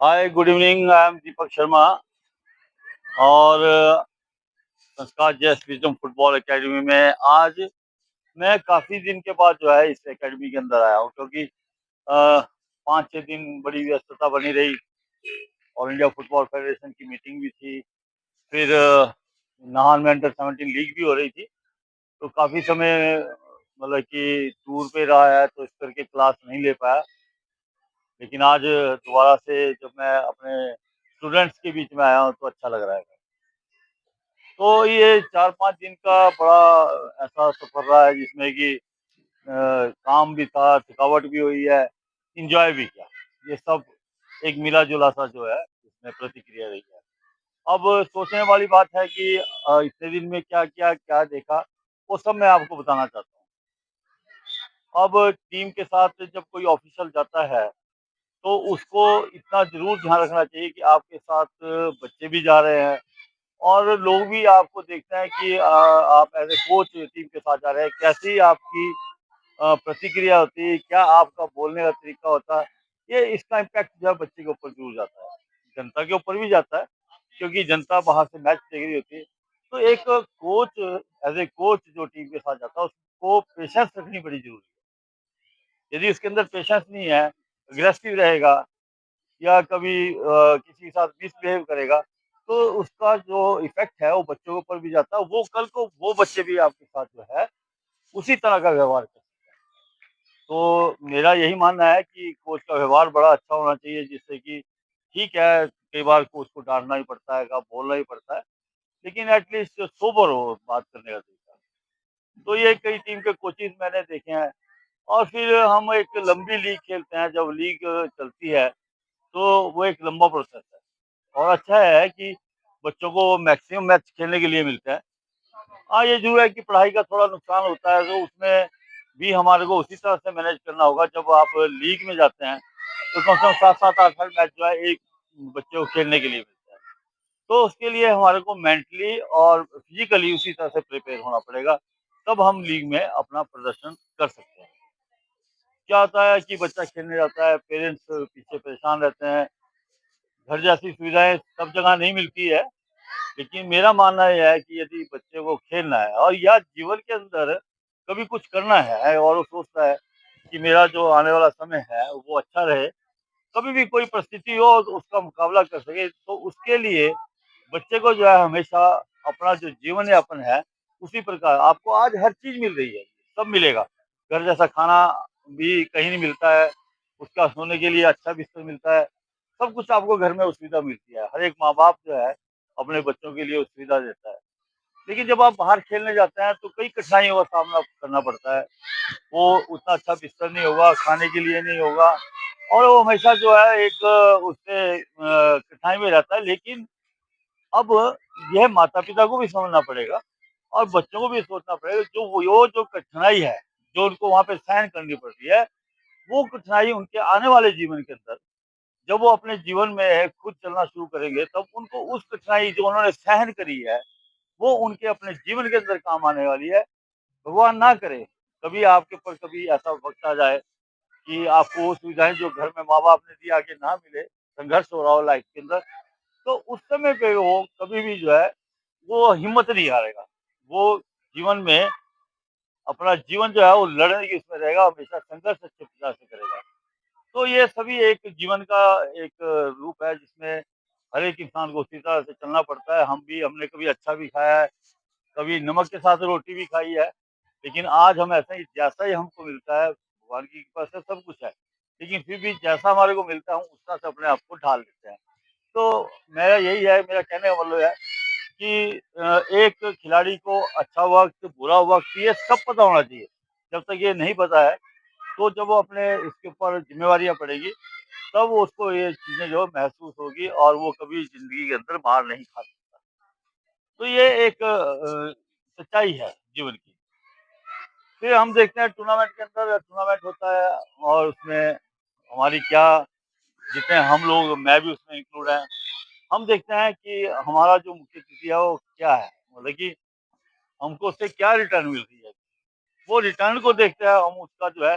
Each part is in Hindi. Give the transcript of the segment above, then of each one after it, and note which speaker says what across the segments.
Speaker 1: Hi, good evening. I am Deepak Sharma और संस्कार जैस विजडम फुटबॉल एकेडमी में आज मैं काफ़ी दिन के बाद जो है इस एकेडमी के अंदर आया हूँ, क्योंकि 5-6 दिन बड़ी व्यस्तता बनी रही। ऑल इंडिया फुटबॉल फेडरेशन की मीटिंग भी थी, फिर नाहन में अंडर 17 लीग भी हो रही थी, तो काफ़ी समय मतलब कि टूर पे रहा है, तो इस करके क्लास नहीं ले पाया। लेकिन आज दोबारा से जब मैं अपने स्टूडेंट्स के बीच में आया हूँ तो अच्छा लग रहा है। तो ये 4-5 दिन का बड़ा ऐसा सफ़र रहा है जिसमें कि काम भी था, थकावट भी हुई है, एन्जॉय भी किया। ये सब एक मिला-जुला सा जो है इसमें प्रतिक्रिया रही है। अब सोचने वाली बात है कि इतने दिन में क्या किया, क्या देखा, वो सब मैं आपको बताना चाहता हूँ। अब टीम के साथ जब कोई ऑफ़िशियल जाता है, तो उसको इतना ज़रूर ध्यान रखना चाहिए कि आपके साथ बच्चे भी जा रहे हैं और लोग भी आपको देखते हैं कि आप एज़ ए कोच टीम के साथ जा रहे हैं, कैसी आपकी प्रतिक्रिया होती है, क्या आपका बोलने का तरीका होता है, ये इसका इम्पैक्ट जो है बच्चे के ऊपर ज़रूर जाता है। जनता के ऊपर भी जाता है, क्योंकि जनता बाहर से मैच देख रही होती है। तो एक कोच एज़ ए कोच जो टीम के साथ जाता है, उसको पेशेंस रखनी बड़ी ज़रूरी है। यदि उसके अंदर पेशेंस नहीं है, एग्रेसिव रहेगा या कभी किसी के साथ मिसबिहेव करेगा, तो उसका जो इफ़ेक्ट है वो बच्चों के ऊपर भी जाता है। वो कल को वो बच्चे भी आपके साथ जो है उसी तरह का व्यवहार करते हैं। तो मेरा यही मानना है कि कोच का व्यवहार बड़ा अच्छा होना चाहिए, जिससे कि ठीक है, कई बार कोच को डाँटना ही पड़ता है, बोलना ही पड़ता है, लेकिन एट लीस्ट सोबर हो बात करने का तरीका। तो ये कई टीम के कोचेज़ मैंने देखे हैं और फिर हम एक लंबी लीग खेलते हैं, जब लीग चलती है, तो वो एक लंबा प्रोसेस है और अच्छा है कि बच्चों को मैक्सिमम मैच खेलने के लिए मिलता है। हाँ, ये ज़रूर है कि पढ़ाई का थोड़ा नुकसान होता है, तो उसमें भी हमारे को उसी तरह से मैनेज करना होगा। जब आप लीग में जाते हैं, तो कम से कम 7-7, 8-8 मैच जो है एक बच्चे को खेलने के लिए मिलता है। तो उसके लिए हमारे को मेंटली और फिज़िकली उसी तरह से प्रिपेयर होना पड़ेगा, तब हम लीग में अपना प्रदर्शन कर सकते हैं। क्या होता है कि बच्चा खेलने जाता है, पेरेंट्स पीछे परेशान रहते हैं, घर जैसी सुविधाएँ सब जगह नहीं मिलती है। लेकिन मेरा मानना ये है कि यदि बच्चे को खेलना है और या जीवन के अंदर कभी कुछ करना है और वो सोचता है कि मेरा जो आने वाला समय है वो अच्छा रहे, कभी भी कोई परिस्थिति हो तो उसका मुकाबला कर सके, तो उसके लिए बच्चे को जो है हमेशा अपना जो जीवन यापन है उसी प्रकार आपको आज हर चीज़ मिल रही है, सब मिलेगा। घर जैसा खाना भी कहीं नहीं मिलता है, उसका सोने के लिए अच्छा बिस्तर मिलता है, सब कुछ आपको घर में सुविधा मिलती है। हर एक माँ-बाप जो है अपने बच्चों के लिए वो सुविधा देता है। लेकिन जब आप बाहर खेलने जाते हैं तो कई कठिनाइयों का सामना करना पड़ता है। वो उतना अच्छा बिस्तर नहीं होगा, खाने के लिए नहीं होगा और वो हमेशा जो है एक उससे कठिनाई में रहता है। लेकिन अब यह माता-पिता को भी समझना पड़ेगा और बच्चों को भी सोचना पड़ेगा, जो कठिनाई है, जो उनको वहाँ पे सहन करनी पड़ती है, वो कठिनाई उनके आने वाले जीवन के अंदर जब वो अपने जीवन में खुद चलना शुरू करेंगे, तब उनको उस कठिनाई जो उन्होंने सहन करी है, वो उनके अपने जीवन के अंदर काम आने वाली है। भगवान ना करे, कभी आपके ऊपर कभी ऐसा वक़्त आ जाए कि आपको वो सुविधाएँ जो घर में माँ-बाप ने दी आगे ना मिले, संघर्ष हो रहा हो लाइफ़ के अंदर, तो उस समय पे वो कभी भी जो है, वो हिम्मत नहीं हारेगा। वो जीवन में अपना जीवन जो है वो लड़ने की उसमें रहेगा, हमेशा संघर्ष अच्छे प्रकार से करेगा। तो ये सभी एक जीवन का एक रूप है जिसमें हर एक इंसान को उसी तरह से चलना पड़ता है। हमने कभी अच्छा भी खाया है, कभी नमक के साथ रोटी भी खाई है, लेकिन आज हम ऐसा ही जैसा ही हमको मिलता है, भगवान की कृपा से सब कुछ है। लेकिन फिर भी जैसा हमारे को मिलता है, हम उस तरह से अपने आप को ढाल लेते हैं। तो मेरा यही है, मेरा कहने का मतलब है कि एक खिलाड़ी को अच्छा वक़्त, बुरा वक़्त ये सब पता होना चाहिए। जब तक ये नहीं पता है, तो जब वो अपने इसके ऊपर ज़िम्मेवारियाँ पड़ेगी, तब उसको ये चीज़ें जो महसूस होगी और वो कभी ज़िंदगी के अंदर मार नहीं खा सकता। तो ये एक सच्चाई है जीवन की। फिर हम देखते हैं टूर्नामेंट के अंदर टूर्नामेंट होता है और उसमें हमारी क्या जितने हम लोग मैं भी उसमें इंक्लूड है, हम देखते हैं कि हमारा जो मुख्य स्थिति है वो क्या है? मतलब कि हमको उससे क्या रिटर्न मिल रही है? वो रिटर्न को देखते हैं, हम उसका जो है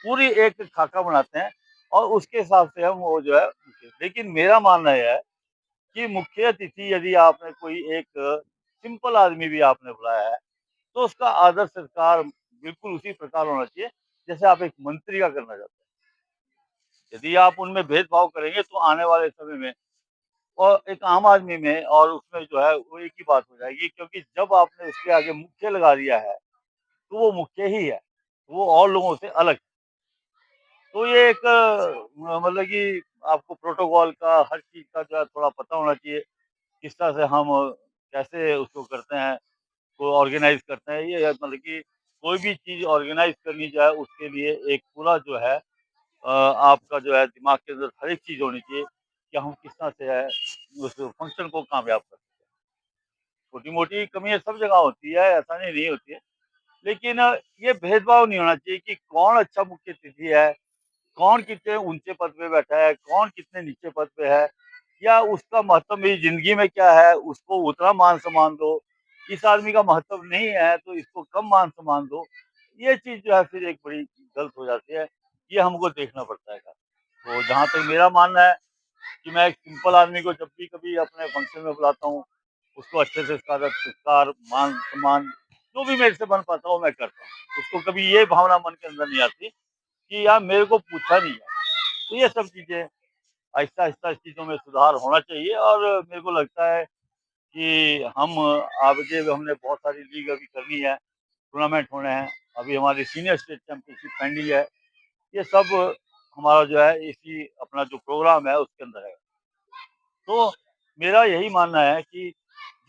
Speaker 1: पूरी एक खाका बनाते हैं और उसके हिसाब से हम वो जो है। लेकिन मेरा मानना ये है कि मुख्य अतिथि यदि आपने कोई एक सिंपल आदमी भी आपने बुलाया है, तो उसका आदर सत्कार बिल्कुल उसी प्रकार होना चाहिए, जैसे आप एक मंत्री का करना चाहते हैं। यदि आप उनमें भेदभाव करेंगे तो आने वाले समय में और एक आम आदमी में और उसमें जो है वो एक ही बात हो जाएगी, क्योंकि जब आपने उसके आगे मुख्य लगा दिया है, तो वो मुख्य ही है, वो और लोगों से अलग है। तो ये एक मतलब कि आपको प्रोटोकॉल का हर चीज़ का जो है थोड़ा पता होना चाहिए, किस तरह से हम कैसे उसको करते हैं, को ऑर्गेनाइज़ करते हैं। ये मतलब कि कोई भी चीज़ ऑर्गेनाइज़ करनी जाए उसके लिए एक पूरा जो है आपका जो है दिमाग के अंदर हर एक चीज़ होनी चाहिए कि हम किस तरह से है उस फंक्शन को कामयाब कर सकते हैं। छोटी-मोटी कमियाँ सब जगह होती है, ऐसा नहीं होती है। लेकिन ये भेदभाव नहीं होना चाहिए कि कौन अच्छा मुख्य अतिथि है, कौन कितने ऊँचे पद पे बैठा है, कौन कितने नीचे पद पे है, या उसका महत्व मेरी ज़िंदगी में क्या है, उसको उतना मान-सम्मान दो। इस आदमी का महत्व नहीं है, तो इसको कम मान-सम्मान दो। ये चीज़ जो है फिर एक बड़ी गलत हो जाती है, ये हमको देखना पड़ता है। तो जहाँ तक मेरा मानना है कि मैं एक सिंपल आदमी को जब भी कभी अपने फंक्शन में बुलाता हूँ, उसको अच्छे से उसका आदर-सत्कार, मान-सम्मान जो भी मेरे से बन पाता है वो मैं करता हूँ। उसको कभी ये भावना मन के अंदर नहीं आती कि यार मेरे को पूछा नहीं है। तो ये सब चीज़ें आहिस्ता-आहिस्ता इस चीज़ों में सुधार होना चाहिए और मेरे को लगता है कि हम आगे हमने बहुत सारी लीग अभी करनी है, टूर्नामेंट होने हैं। अभी हमारी सीनियर स्टेट चैंपियनशिप पेंडिंग है। ये सब हमारा जो है इसी अपना जो प्रोग्राम है उसके अंदर है। तो मेरा यही मानना है कि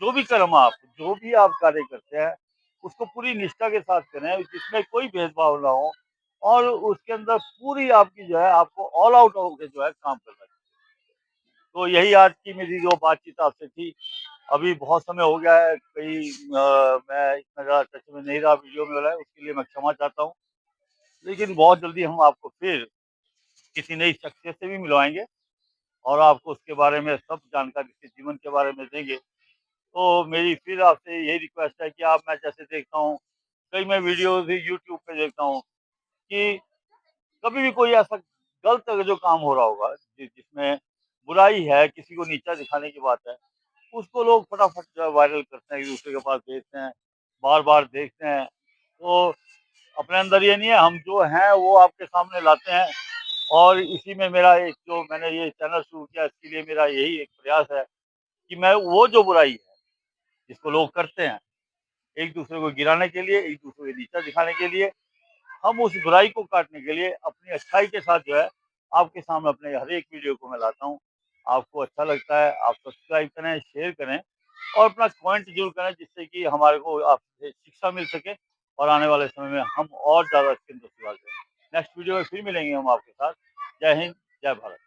Speaker 1: जो भी आप कार्य करते हैं, उसको पूरी निष्ठा के साथ करें, जिसमें कोई भेदभाव ना हो और उसके अंदर पूरी आपकी जो है आपको ऑल आउट होके जो है काम करना चाहिए। तो यही आज की मेरी जो बातचीत आपसे थी। अभी बहुत समय हो गया है, मैं इतना ज़्यादा टच में नहीं रहा वीडियो में, उसके लिए मैं क्षमा चाहता हूँ। लेकिन बहुत जल्दी हम आपको फिर किसी नई शख्सियत से भी मिलवाएँगे और आपको उसके बारे में सब जानकारी, उसके जीवन के बारे में देंगे। तो मेरी फिर आपसे यही रिक्वेस्ट है कि आप, मैं जैसे देखता हूँ, कई मैं वीडियोज़ भी यूट्यूब पे देखता हूँ कि कभी भी कोई ऐसा गलत अगर जो काम हो रहा होगा, जिसमें बुराई है, किसी को नीचा दिखाने की बात है, उसको लोग फटाफट जो है वायरल करते हैं, एक-दूसरे के पास भेजते हैं, बार-बार देखते हैं। तो अपने अंदर ये नहीं है, हम जो हैं वो आपके सामने लाते हैं और इसी में मेरा एक जो मैंने ये चैनल शुरू किया, इसके लिए मेरा यही एक प्रयास है कि मैं वो जो बुराई है, जिसको लोग करते हैं, एक-दूसरे को गिराने के लिए, एक-दूसरे को नीचा दिखाने के लिए, हम उस बुराई को काटने के लिए अपनी अच्छाई के साथ जो है, आपके सामने अपने हर एक वीडियो को मैं लाता हूँ। आपको अच्छा लगता है, आप सब्सक्राइब करें, शेयर करें और अपना कमेंट ज़रूर करें, जिससे कि हमारे को आपसे शिक्षा मिल सके और आने वाले समय में हम और ज़्यादा इसके अंदर सुधार करें। नेक्स्ट वीडियो में फिर मिलेंगे हम आपके साथ। जय हिंद, जय भारत।